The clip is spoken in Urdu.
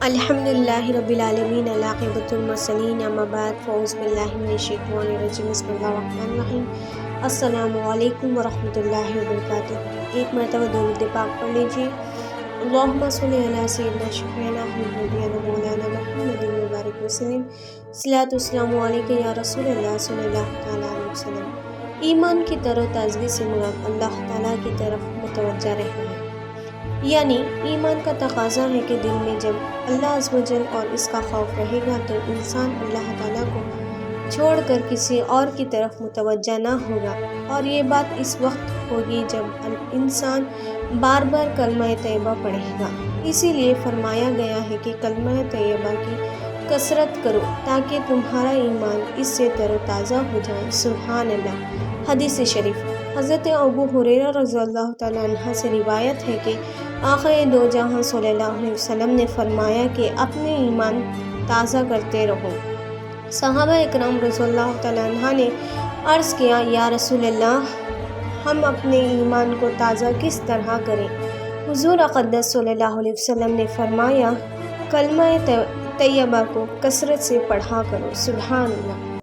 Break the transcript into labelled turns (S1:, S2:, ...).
S1: الحمدللہ رب العالمین عاقبۃ المرسلین اما بعد فاعوذ باللہ من الشیطان الرجیم بسم اللہ الرحمن الرحیم السلام علیکم ورحمۃ اللہ وبرکاتہ۔ ایک مرتبہ درود پاک پڑھ لیجیے۔ اللہم صلی علی سیدنا شفیعنا نبینا مولانا محمد مبارک وسلم، صلاۃ والسلام علیک یا رسول اللہ صلی اللہ تعالیٰ علیہ وسلم۔ ایمان کی تر و تازگی سے مراد اللہ تعالیٰ کی طرف متوجہ رہنا ہے، یعنی ایمان کا تقاضا ہے کہ دل میں جب اللہ عز و جل اور اس کا خوف رہے گا تو انسان اللہ تعالیٰ کو چھوڑ کر کسی اور کی طرف متوجہ نہ ہوگا، اور یہ بات اس وقت ہوگی جب انسان بار بار کلمہ طیبہ پڑھے گا۔ اسی لیے فرمایا گیا ہے کہ کلمہ طیبہ کی کثرت کرو تاکہ تمہارا ایمان اس سے تر و تازہ ہو جائے۔ سبحان اللہ۔ حدیث شریف حضرت ابو ہریرہ رضی اللہ تعالیٰ عنہ سے روایت ہے کہ آقا دو جہاں صلی اللہ علیہ وسلم نے فرمایا کہ اپنے ایمان تازہ کرتے رہو۔ صحابہ اکرام رضی اللہ تعالیٰ عنہ نے عرض کیا، یا رسول اللہ، ہم اپنے ایمان کو تازہ کس طرح کریں؟ حضور اقدس صلی اللہ علیہ وسلم نے فرمایا، کلمہ طیبہ کو کثرت سے پڑھا کرو۔ سبحان اللہ۔